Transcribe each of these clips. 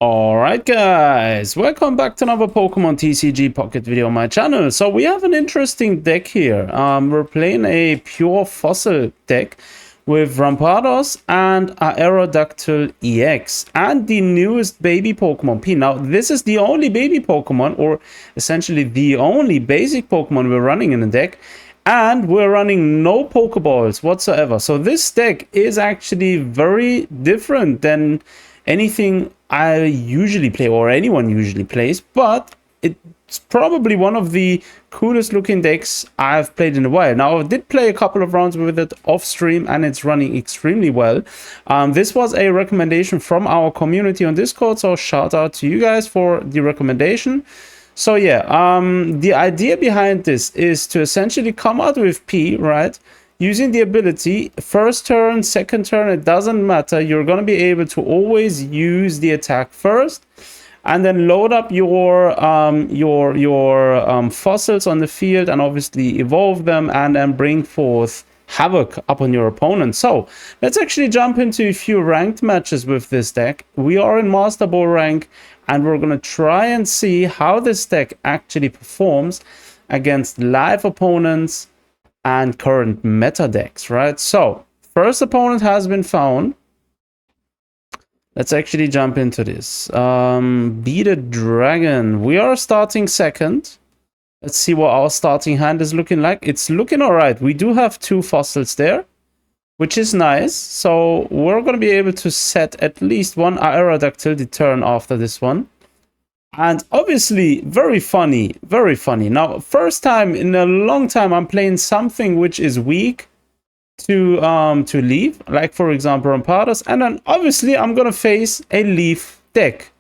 Alright guys, welcome back to another Pokemon TCG Pocket video on my channel. So we have an interesting deck here. We're playing a pure fossil deck with Rampardos and Aerodactyl EX and the newest baby Pokemon P. Now this is the only baby Pokemon, or essentially the only basic Pokemon we're running in the deck. And we're running no Poké Balls whatsoever. So this deck is actually very different than anything I usually play or anyone usually plays, but it's probably one of the coolest looking decks I've played in a while. Now, I did play a couple of rounds with it off stream and it's running extremely well. This was a recommendation from our community on Discord, so shout out to you guys for the recommendation. So yeah, the idea behind this is to essentially come out with P, right? Using the ability, first turn, second turn, it doesn't matter. You're going to be able to always use the attack first and then load up your fossils on the field and obviously evolve them and then bring forth havoc upon your opponent. So let's actually jump into a few ranked matches with this deck. We are in Master Ball rank and we're going to try and see how this deck actually performs against live opponents and current meta decks, right? So first opponent has been found. Let's actually jump into this. Beat a Dragon. We are starting second. Let's see what our starting hand is looking like. It's looking all right. We do have two fossils there, which is nice. So we're going to be able to set at least one Aerodactyl the turn after this one. And obviously, very funny, very funny. Now, first time in a long time, I'm playing something which is weak to leaf, like for example, Rampardos. And then obviously, I'm gonna face a leaf deck,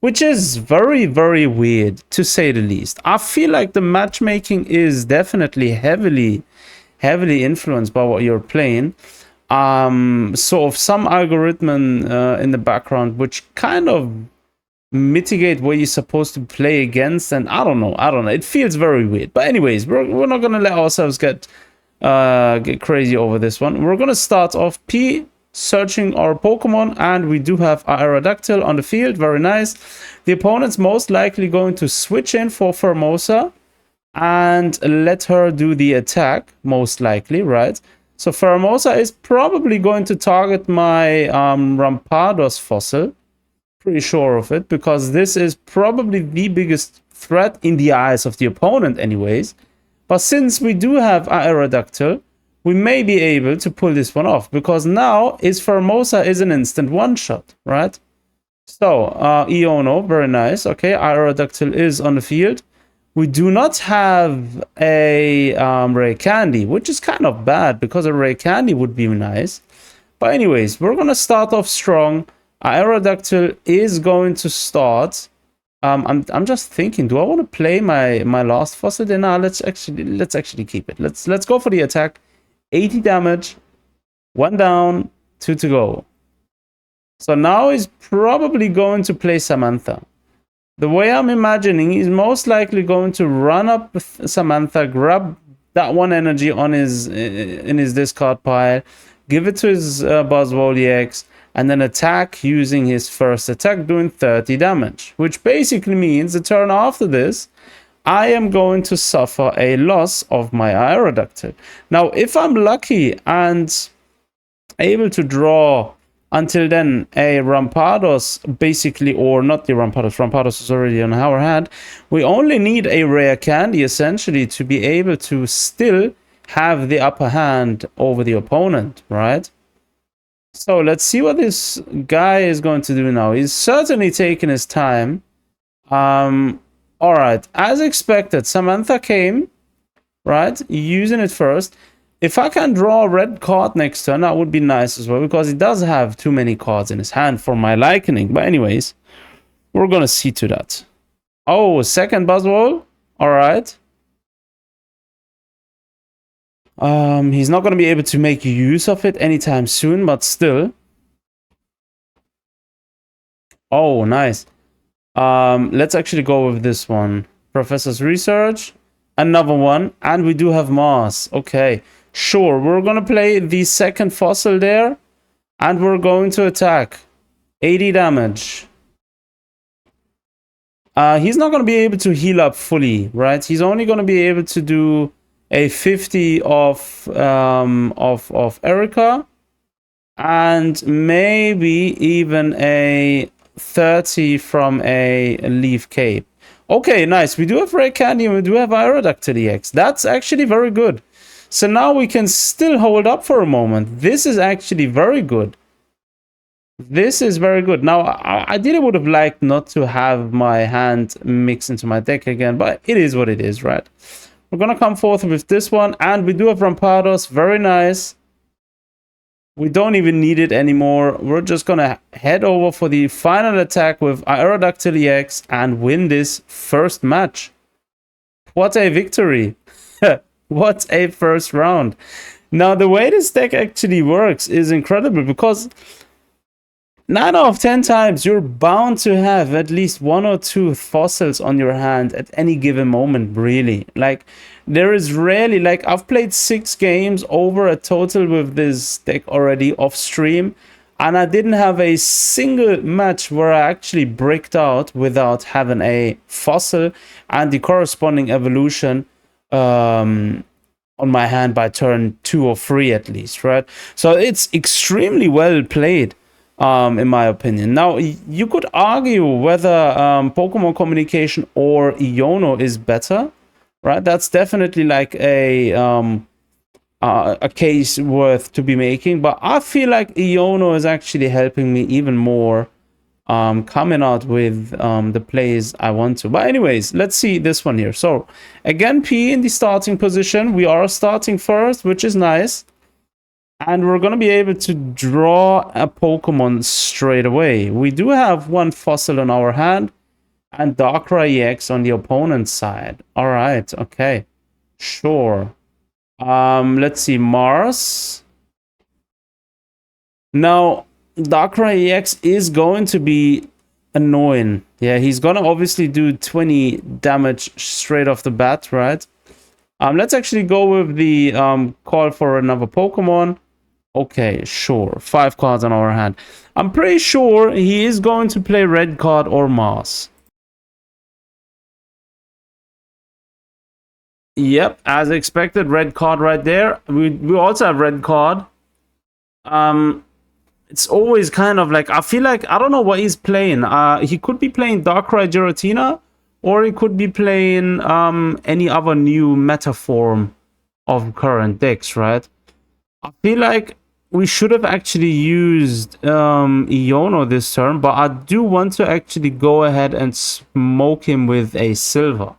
which is very, very weird to say the least. I feel like the matchmaking is definitely heavily influenced by what you're playing. Sort of some algorithm in the background, which kind of mitigate what you're supposed to play against, and I don't know, it feels very weird. But anyways, we're not gonna let ourselves get crazy over this one. We're gonna start off P, searching our Pokemon, and we do have Aerodactyl on the field. Very nice. The opponent's most likely going to switch in for Formosa and let her do the attack, most likely, right? So Formosa is probably going to target my Rampardos fossil. Pretty sure of it, because this is probably the biggest threat in the eyes of the opponent anyways. But since we do have Aerodactyl, we may be able to pull this one off, because now Formosa is an instant one-shot, right? So Iono, very nice. Okay, Aerodactyl is on the field. We do not have a Ray Candy, which is kind of bad, because a Ray Candy would be nice. But anyways, we're gonna start off strong. Aerodactyl is going to start. I'm just thinking, do I want to play my last fossil? Then let's actually keep it. Let's go for the attack. 80 damage, 1 down, 2 to go. So now he's probably going to play Samantha. The way I'm imagining, he's most likely going to run up with Samantha, grab that one energy on his in his discard pile, give it to his Fossil EX, and then attack using his first attack, doing 30 damage. Which basically means the turn after this, I am going to suffer a loss of my Aerodactyl. Now, if I'm lucky and able to draw until then a Rampardos, basically, or not the Rampardos, Rampardos is already on our hand, we only need a rare candy, essentially, to be able to still have the upper hand over the opponent, right? So let's see what this guy is going to do now. He's certainly taking his time. All right, as expected, Samantha came, right? Using it first. If I can draw a red card next turn, that would be nice as well, because he does have too many cards in his hand for my liking. But anyways, we're gonna see to that. Oh, second Buzzwole. All right. He's not going to be able to make use of it anytime soon, but still. Oh, nice. Let's actually go with this one. Professor's Research. Another one. And we do have Mars. Okay. Sure. We're going to play the second fossil there. And we're going to attack. 80 damage. He's not going to be able to heal up fully, right? He's only going to be able to do a 50 of Erica, and maybe even a 30 from a Leaf Cape. Okay, nice. We do have Ray Candy and we do have Aerodactyl EX. That's actually very good. So now we can still hold up for a moment. This is actually very good. This is very good. Now, I ideally would have liked not to have my hand mix into my deck again, but it is what it is, right? We're going to come forth with this one, and we do have Rampardos. Very nice. We don't even need it anymore. We're just going to head over for the final attack with Aerodactyl EX and win this first match. What a victory. What a first round. Now, the way this deck actually works is incredible, because 9 out of 10 times you're bound to have at least 1 or 2 fossils on your hand at any given moment, really. Like, there is rarely, like, I've played 6 games over a total with this deck already off stream, and I didn't have a single match where I actually bricked out without having a fossil and the corresponding evolution on my hand by turn 2 or 3 at least, right? So it's extremely well played, in my opinion. Now, you could argue whether Pokemon Communication or Iono is better, right? That's definitely like a case worth to be making, but I feel like Iono is actually helping me even more coming out with the plays I want to. But anyways, let's see this one here. So again, P in the starting position. We are starting first, which is nice. And we're going to be able to draw a Pokemon straight away. We do have 1 fossil on our hand and Darkrai EX on the opponent's side. All right, okay, sure. Let's see, Mars. Now, Darkrai EX is going to be annoying. Yeah, he's going to obviously do 20 damage straight off the bat, right? Let's actually go with the call for another Pokemon. Okay, sure. 5 cards on our hand. I'm pretty sure he is going to play red card or Mars. Yep, as expected, red card right there. We also have red card. It's always kind of like, I feel like, I don't know what he's playing. He could be playing Darkrai Giratina, or he could be playing any other new meta form of current decks, right? I feel like we should have actually used Iono this turn, but I do want to actually go ahead and smoke him with a silver.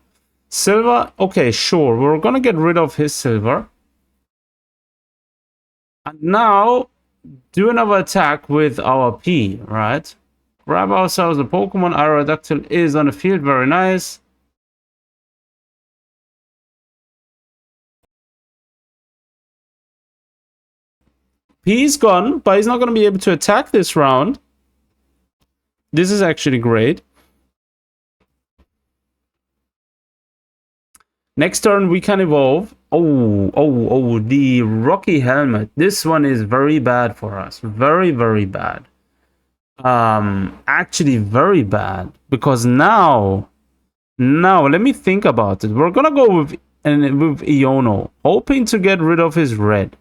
Silver, okay, sure. We're gonna get rid of his silver. And now, do another attack with our P, right? Grab ourselves a Pokemon. Aerodactyl is on the field, very nice. He's gone, but he's not going to be able to attack this round. This is actually great. Next turn, we can evolve. Oh, the Rocky Helmet. This one is very bad for us. Very, very bad. Actually, very bad. Because now, let me think about it. We're going to go with Iono, hoping to get rid of his red,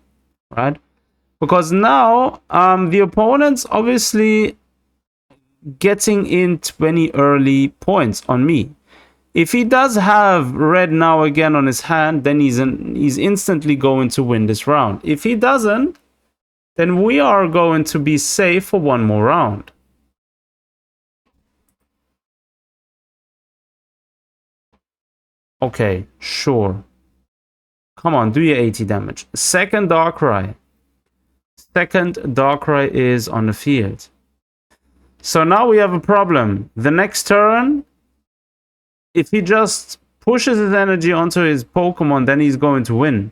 right? Because now, the opponent's obviously getting in 20 early points on me. If he does have red now again on his hand, then he's instantly going to win this round. If he doesn't, then we are going to be safe for 1 more round. Okay, sure. Come on, do your 80 damage. Second Darkrai. Second Darkrai is on the field. So now we have a problem. The next turn, if he just pushes his energy onto his Pokemon, then he's going to win.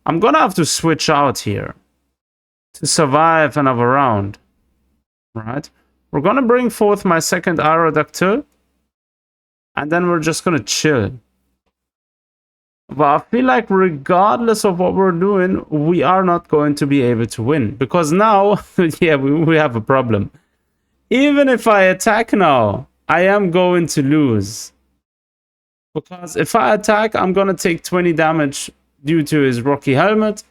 I'm going to have to switch out here to survive another round. Right? We're going to bring forth my second Aerodactyl. And then we're just going to chill. But I feel like regardless of what we're doing, we are not going to be able to win. Because now, yeah, we have a problem. Even if I attack now, I am going to lose. Because if I attack, I'm going to take 20 damage due to his Rocky Helmet,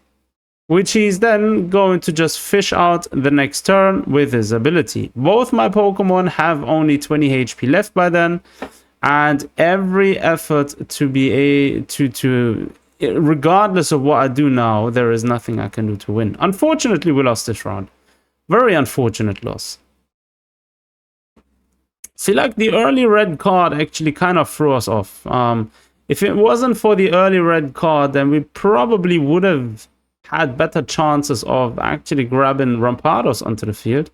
which he's then going to just fish out the next turn with his ability. Both my Pokemon have only 20 HP left by then, and every effort to be regardless of what I do now, there is nothing I can do to win. Unfortunately, we lost this round. Very unfortunate loss. See, like the early red card actually kind of threw us off. If it wasn't for the early red card, then we probably would have had better chances of actually grabbing Rampardos onto the field.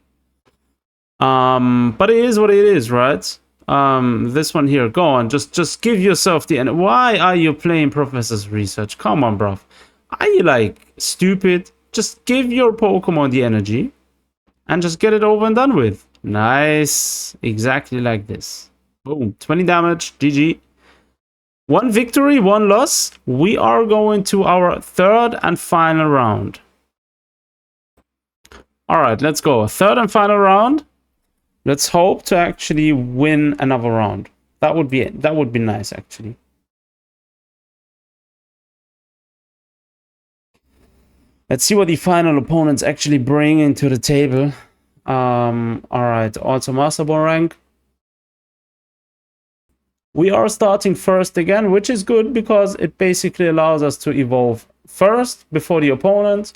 But it is what it is, right? This one here, go on, just give yourself the end. Why are you playing Professor's Research? Come on, bruv. Are you like stupid? Just give your Pokemon the energy and just get it over and done with. Nice. Exactly like this. Boom. 20 damage. GG. 1 victory, 1 loss. We are going to our third and final round. All right, let's go. Third and final round. Let's hope to actually win another round. That would be nice, actually. Let's see what the final opponents actually bring into the table. All right, also Master Ball rank. We are starting first again, which is good because it basically allows us to evolve first before the opponent.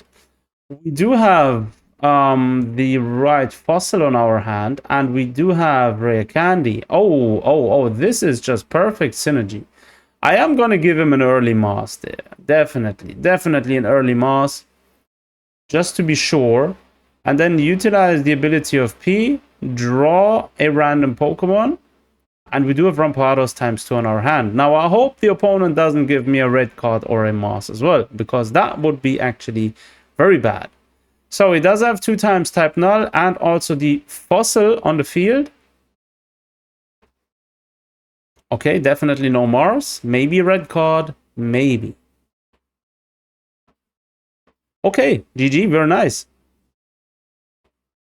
We do have the right fossil on our hand, and we do have rare candy. Oh, this is just perfect synergy. I am gonna give him an early mass there. Definitely an early mass, just to be sure. And then utilize the ability of P, draw a random Pokemon, and we do have Rampardos ×2 on our hand. Now, I hope the opponent doesn't give me a red card or a mass as well, because that would be actually very bad. So he does have 2 times type null and also the fossil on the field. Okay, definitely no Mars. Maybe a red card, maybe. Okay, GG, very nice.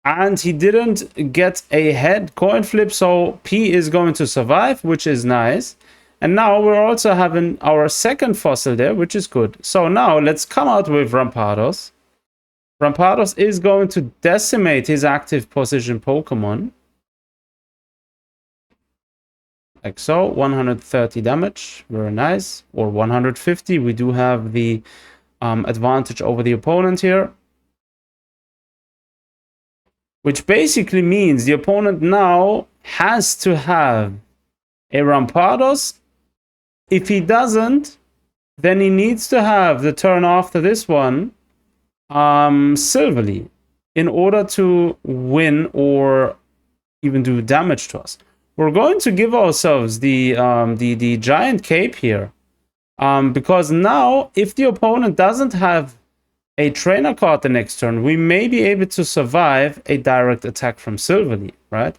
And he didn't get a head coin flip, so P is going to survive, which is nice. And now we're also having our second fossil there, which is good. So now let's come out with Rampardos. Rampardos is going to decimate his active position Pokemon. Like so, 130 damage, very nice. Or 150, we do have the advantage over the opponent here. Which basically means the opponent now has to have a Rampardos. If he doesn't, then he needs to have the turn after this one Silverly in order to win or even do damage to us. We're going to give ourselves the giant cape here, because now if the opponent doesn't have a trainer card the next turn, we may be able to survive a direct attack from Silverly, right?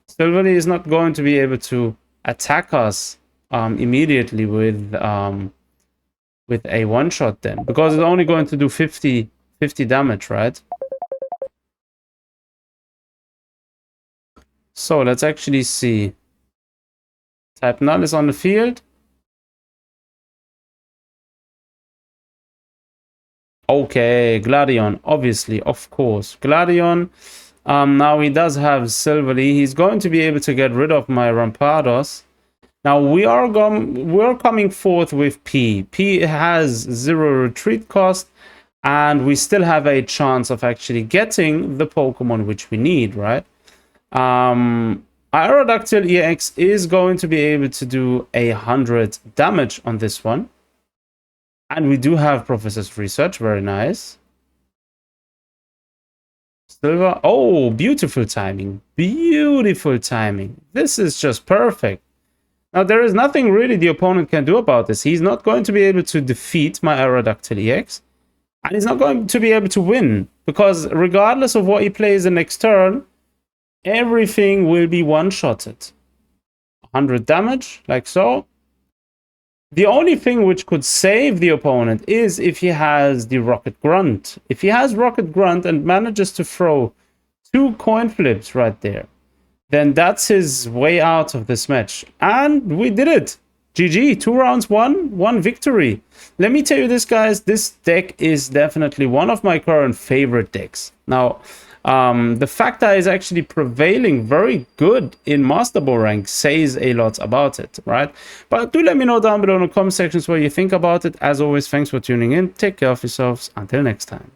Silverly is not going to be able to attack us immediately with a one-shot then, because it's only going to do 50 damage, right? So let's actually see. Type null is on the field. Okay, Gladion, obviously, of course. Gladion, now he does have Silverly. He's going to be able to get rid of my Rampardos. Now we're coming forth with P. P has 0 retreat cost, and we still have a chance of actually getting the Pokemon which we need, right? Aerodactyl EX is going to be able to do 100 damage on this one. And we do have Professor's Research, very nice. Silver, oh, beautiful timing. Beautiful timing. This is just perfect. Now, there is nothing really the opponent can do about this. He's not going to be able to defeat my Aerodactyl EX. And he's not going to be able to win. Because regardless of what he plays the next turn, everything will be one-shotted. 100 damage, like so. The only thing which could save the opponent is if he has the Rocket Grunt. If he has Rocket Grunt and manages to throw 2 coin flips right there, then that's his way out of this match. And we did it. GG, 2 rounds won, 1 victory. Let me tell you this, guys, this deck is definitely one of my current favorite decks. Now, the fact that it's actually prevailing very good in Master Ball rank says a lot about it, right? But do let me know down below in the comment sections what you think about it. As always, thanks for tuning in. Take care of yourselves. Until next time.